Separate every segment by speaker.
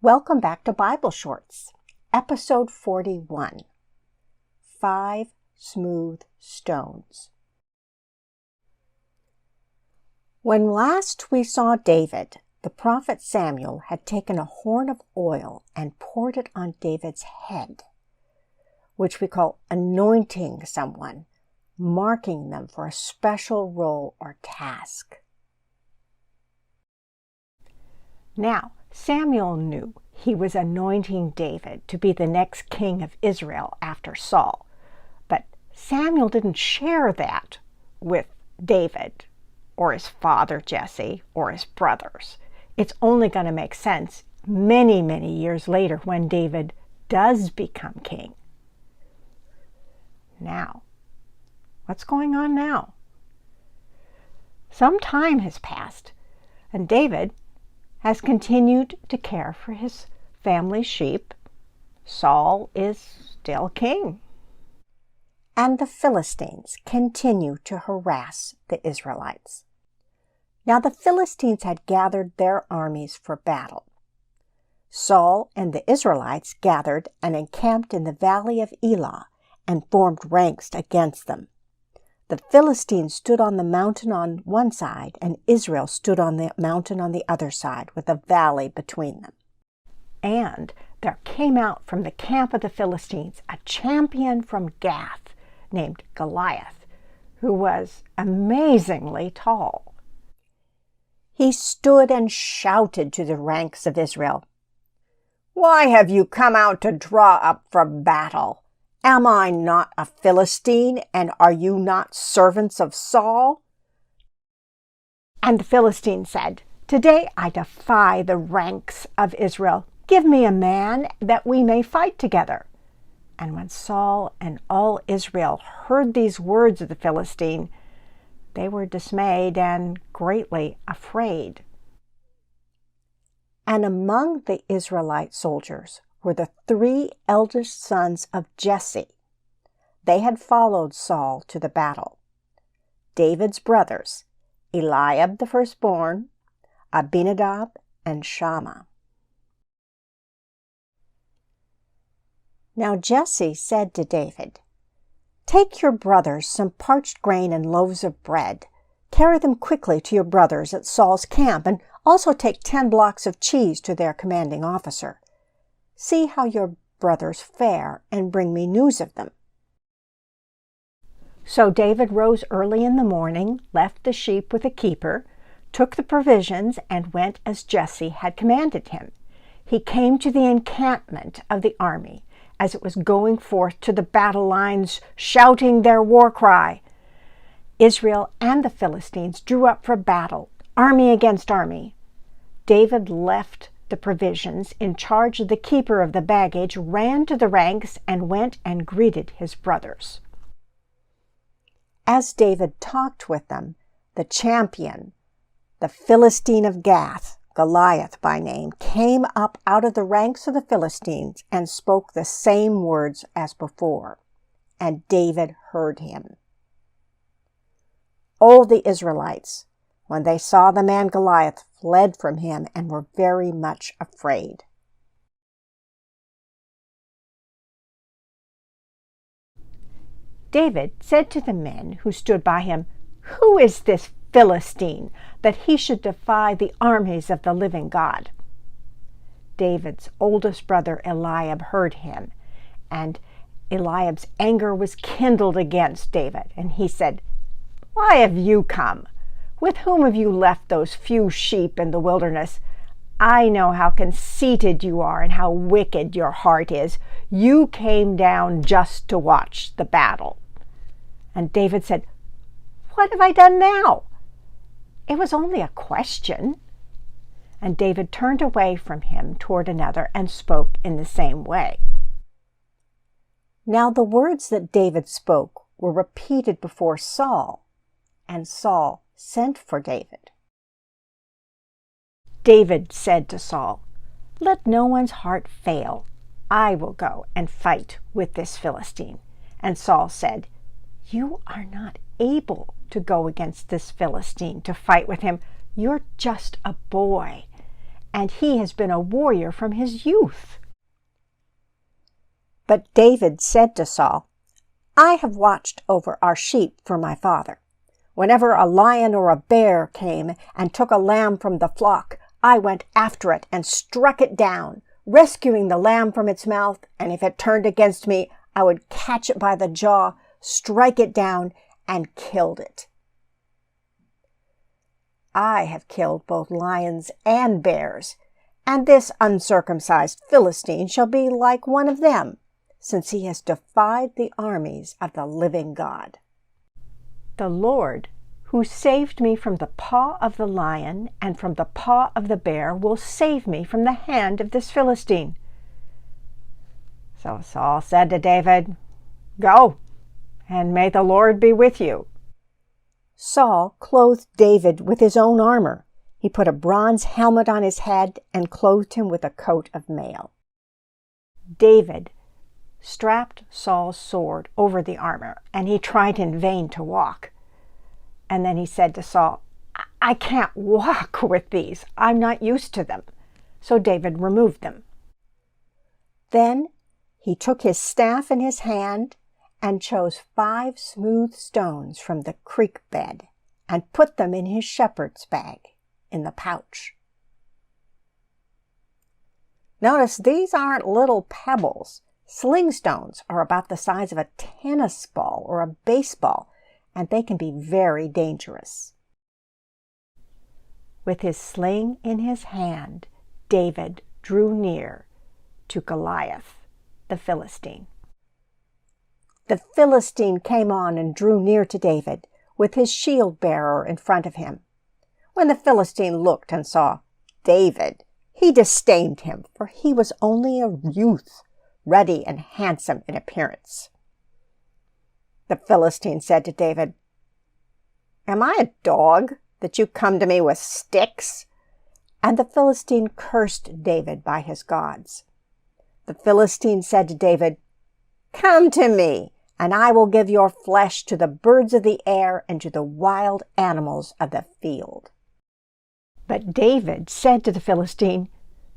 Speaker 1: Welcome back to Bible Shorts, Episode 41, 5 Smooth Stones. When last we saw David, the prophet Samuel had taken a horn of oil and poured it on David's head, which we call anointing someone, marking them for a special role or task. Now, Samuel knew he was anointing David to be the next king of Israel after Saul. But Samuel didn't share that with David or his father Jesse or his brothers. It's only going to make sense many, many years later when David does become king. Now, what's going on now? Some time has passed, and David has continued to care for his family's sheep. Saul is still king. And the Philistines continue to harass the Israelites. Now the Philistines had gathered their armies for battle. Saul and the Israelites gathered and encamped in the valley of Elah and formed ranks against them. The Philistines stood on the mountain on one side, and Israel stood on the mountain on the other side, with a valley between them. And there came out from the camp of the Philistines a champion from Gath named Goliath, who was amazingly tall. He stood and shouted to the ranks of Israel, "Why have you come out to draw up for battle? Am I not a Philistine, and are you not servants of Saul?" And the Philistine said, "Today I defy the ranks of Israel. Give me a man that we may fight together." And when Saul and all Israel heard these words of the Philistine, they were dismayed and greatly afraid. And among the Israelite soldiers were the 3 eldest sons of Jesse. They had followed Saul to the battle. David's brothers, Eliab the firstborn, Abinadab, and Shammah. Now Jesse said to David, "Take your brothers some parched grain and loaves of bread. Carry them quickly to your brothers at Saul's camp, and also take 10 blocks of cheese to their commanding officer. See how your brothers fare, and bring me news of them." So David rose early in the morning, left the sheep with a keeper, took the provisions, and went as Jesse had commanded him. He came to the encampment of the army as it was going forth to the battle lines, shouting their war cry. Israel and the Philistines drew up for battle, army against army. David left the provisions in charge of the keeper of the baggage, ran to the ranks, and went and greeted his brothers. As David talked with them, the champion, the Philistine of Gath, Goliath by name, came up out of the ranks of the Philistines and spoke the same words as before, and David heard him. All the Israelites, when they saw the man Goliath, fled from him and were very much afraid. David said to the men who stood by him, "Who is this Philistine, that he should defy the armies of the living God?" David's oldest brother Eliab heard him, and Eliab's anger was kindled against David, and he said, "Why have you come? With whom have you left those few sheep in the wilderness? I know how conceited you are and how wicked your heart is. You came down just to watch the battle." And David said, "What have I done now? It was only a question." And David turned away from him toward another and spoke in the same way. Now the words that David spoke were repeated before Saul, and Saul sent for David. David said to Saul, "Let no one's heart fail. I will go and fight with this Philistine." And Saul said, "You are not able to go against this Philistine to fight with him. You're just a boy, and he has been a warrior from his youth."
Speaker 2: But David said to Saul, "I have watched over our sheep for my father. Whenever a lion or a bear came and took a lamb from the flock, I went after it and struck it down, rescuing the lamb from its mouth, and if it turned against me, I would catch it by the jaw, strike it down, and killed it. I have killed both lions and bears, and this uncircumcised Philistine shall be like one of them, since he has defied the armies of the living God."
Speaker 1: "The Lord, who saved me from the paw of the lion and from the paw of the bear, will save me from the hand of this Philistine." So Saul said to David, "Go, and may the Lord be with you."
Speaker 2: Saul clothed David with his own armor. He put a bronze helmet on his head and clothed him with a coat of mail.
Speaker 1: David strapped Saul's sword over the armor, and he tried in vain to walk. And then he said to Saul, "I can't walk with these. I'm not used to them." So David removed them.
Speaker 2: Then he took his staff in his hand and chose 5 smooth stones from the creek bed and put them in his shepherd's bag in the pouch. Notice these aren't little pebbles. Sling stones are about the size of a tennis ball or a baseball, and they can be very dangerous.
Speaker 1: With his sling in his hand, David drew near to Goliath, the Philistine.
Speaker 2: The Philistine came on and drew near to David, with his shield-bearer in front of him. When the Philistine looked and saw David, he disdained him, for he was only a youth, ruddy and handsome in appearance. The Philistine said to David, "Am I a dog that you come to me with sticks?" And the Philistine cursed David by his gods. The Philistine said to David, "Come to me, and I will give your flesh to the birds of the air and to the wild animals of the field."
Speaker 1: But David said to the Philistine,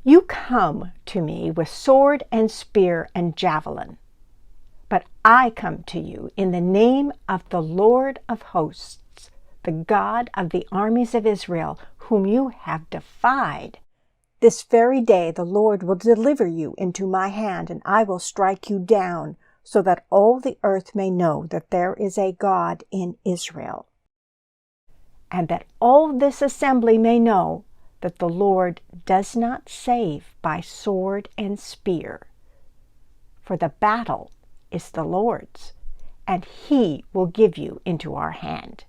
Speaker 1: "You come to me with sword and spear and javelin, but I come to you in the name of the Lord of hosts, the God of the armies of Israel, whom you have defied.
Speaker 2: This very day the Lord will deliver you into my hand, and I will strike you down, so that all the earth may know that there is a God in Israel.
Speaker 1: And that all this assembly may know that the Lord does not save by sword and spear. For the battle is the Lord's, and he will give you into our hand."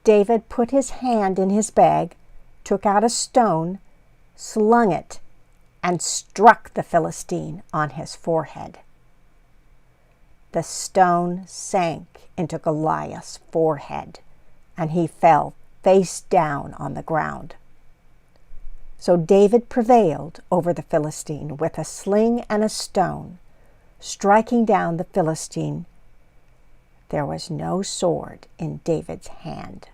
Speaker 2: David put his hand in his bag, took out a stone, slung it, and struck the Philistine on his forehead. The stone sank into Goliath's forehead, and he fell face down on the ground. So David prevailed over the Philistine with a sling and a stone, striking down the Philistine. There was no sword in David's hand.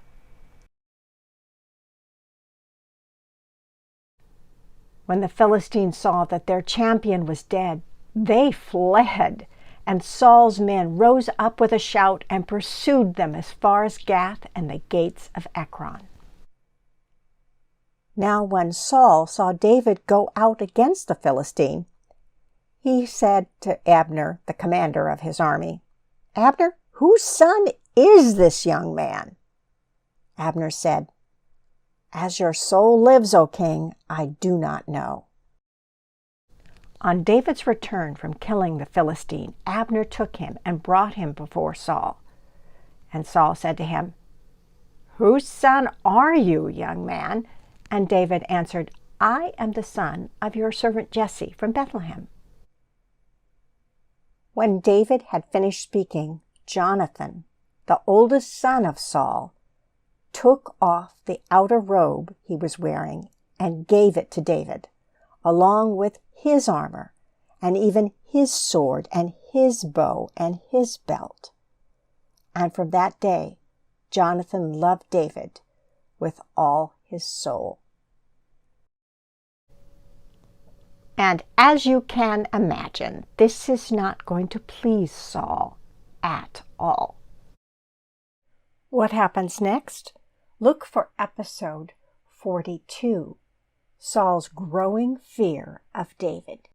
Speaker 1: When the Philistines saw that their champion was dead, they fled, and Saul's men rose up with a shout and pursued them as far as Gath and the gates of Ekron.
Speaker 2: Now when Saul saw David go out against the Philistine, he said to Abner, the commander of his army, "Abner, whose son is this young man?" Abner said, "As your soul lives, O king, I do not know."
Speaker 1: On David's return from killing the Philistine, Abner took him and brought him before Saul. And Saul said to him, "Whose son are you, young man?" And David answered, "I am the son of your servant Jesse from Bethlehem."
Speaker 2: When David had finished speaking, Jonathan, the oldest son of Saul, took off the outer robe he was wearing and gave it to David, along with his armor, and even his sword and his bow and his belt. And from that day, Jonathan loved David with all his soul.
Speaker 1: And as you can imagine, this is not going to please Saul at all. What happens next? Look for episode 42, Saul's growing fear of David.